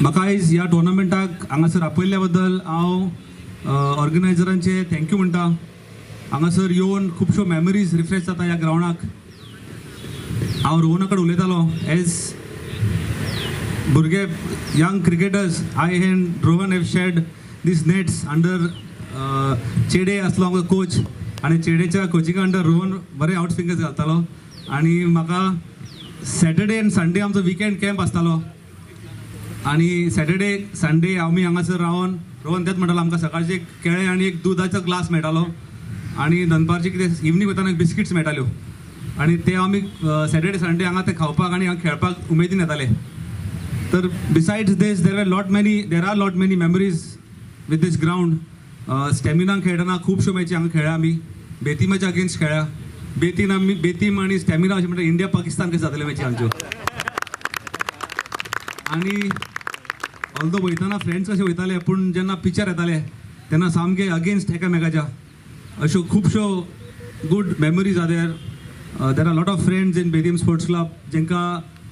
म्हाका आयज ह्या टुर्नामेंटाक हांगासर आपयल्ल्या बद्दल हांव ऑर्गनायझरांचे थँक्यू म्हणटा. हांगासर येवन खुबश्यो मेमरीज रिफ्रेश जाता ह्या ग्रावंडाक. हांव रोहना कडेन उलयतालो एज भुरगे young cricketers. I and Rohan have shared these nets under चेडे आसलो आमचो कोच, आनी चेडेच्या कोचिंगा अंडर रोहन बरे आउट स्विंगर्स घालतालो. आनी म्हाका सॅटर्डे आनी संडे आमचो विकेंड कॅम्प आसतालो. आणि सॅटर्डे संडे आम्ही हांगासर रावन रोहन तेच म्हणटालो आमकां सकाळचे केळे आनी एक दुधाचो ग्लास मेळटालो आनी दनपारचे कितें इवनिंग वयताना बिस्किट्स मेळटाल्यो. आनी ते आमी सॅटर्डे संडे हांगा ते खावपाक आनी हांगा खेळपाक उमेदीन येताले. तर besides this there are lot many memories with this ground. स्टॅमिनाक खेळटना खुबश्यो मॅची हांगा खेळ्ळा आमी. बेतीमाच्या अगेन्स्ट खेळ्ळा. बेतीम आनी स्टॅमिना अशें म्हणटा इंडिया पाकिस्तान कशें जाताल्यो मॅची आमच्यो. आनी ऑल्दो वयताना फ्रेंड्स कशे वयताले, पूण जेन्ना पिक्चर येताले तेन्ना सामके अगेन्स्ट एकामेकाच्या अश्यो खुबश्यो good memories are there are lot of friends in Betim sports club जेंकां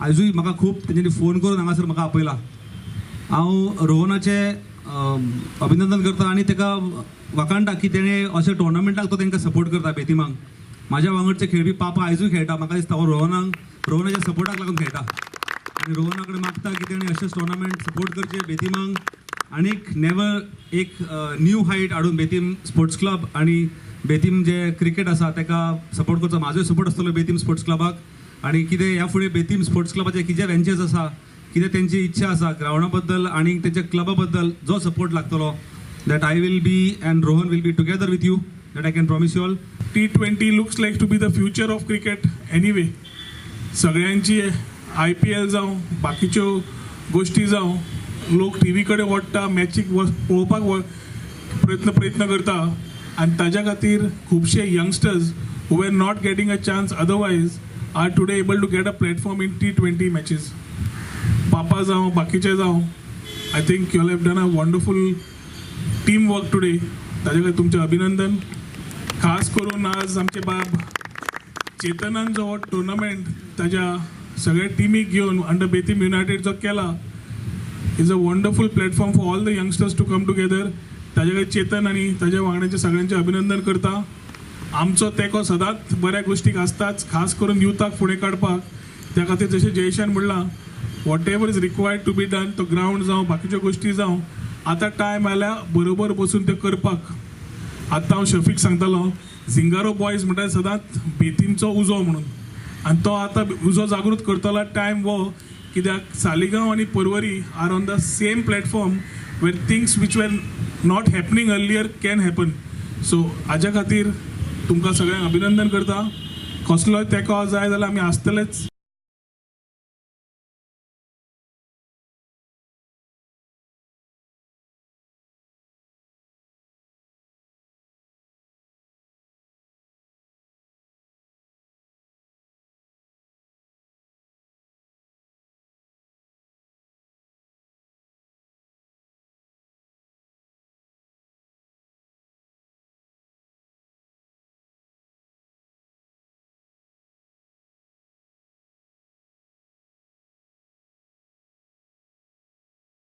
आयजूय म्हाका खूब तेंच्यांनी फोन करून हांगासर म्हाका आपयला. हांव रोहनाचें अभिनंदन करता आनी ताका वाखाणटा की तेणें अशें टुर्नामेंटाक तो तांकां सपोर्ट करता बेतीमांक. म्हाज्या वांगडचे खेळपी पापा आयजूय खेळटा. म्हाका दिसता हो रोहनाच्या सपोर्टाक लागून खेळटा. आणि रोहना कडेन मागता की तेणें अशेंच टुर्नामेंट सपोर्ट करचे बेतीमांक आनीक नेवर एक न्यू हायट हाडून बेतीम स्पोर्ट्स क्लब आनी बेतीम जे क्रिकेट आसा ताका सपोर्ट करचो. म्हाजोय सपोर्ट आसतलो बेतीम स्पोर्ट्स क्लबाक. आनी कितें ह्या फुडें बेतीम स्पोर्ट्स क्लबाचे कितें वेंचर्स आसा, कितें तेंची इच्छा आसा ग्रावंडा बद्दल आनी तेंच्या क्लबा बद्दल जो सपोर्ट लागतलो that I will be and Rohan will be together with you. That I can promise you all. T20 looks like to be the future of cricket anyway. सगळ्यांची IPL जावं बाकीच्यो गोष्टी जावं लोक TV कडेन वळटा, मॅचीक पळोवपाक प्रयत्न करता. आनी ताज्या खातीर खुबशे youngsters who were not getting a chance otherwise are today able to get a platform in T20 matches. पापा जावं बाकीचे जावं I think you have done a wonderful team work today. ताज्या खातीर तुमचें अभिनंदन. खास करून आज आमचे बाब चेतनान जो टुर्नामेंट ताज्या सगळ्या टीमीक घेवन अंडर बेतीम युनायटेड जो केला is a wonderful platform for all the youngsters to come together. ताजे खातीर चेतन आनी ताज्या वांगड्यांचे सगळ्यांचे अभिनंदन करता. आमचो तेंको सदांच बऱ्या गोष्टीक आसताच, खास करून युथाक फुडें काडपाक. त्या खातीर जशें जयेशान म्हणलां whatever is required to be done, तो ग्रावंड जावं बाकीच्यो गोष्टी जावं आतां टायम आयल्या बरोबर बसून त्यो करपाक. आतां हांव शफीक सांगतालो झिंगारो बॉयज म्हणटा सदांच बेतीमचो उजो म्हणून, आनी तो आतां उजो जागृत करतलो टायम वो. कित्याक सालिगांव आनी Porvorim are on the same platform where things which were not happening earlier can happen. So हाज्या खातीर तुमकां सगळ्यांक अभिनंदन करता. कसलोय तेंको जाय जाल्यार आमी आसतलेच.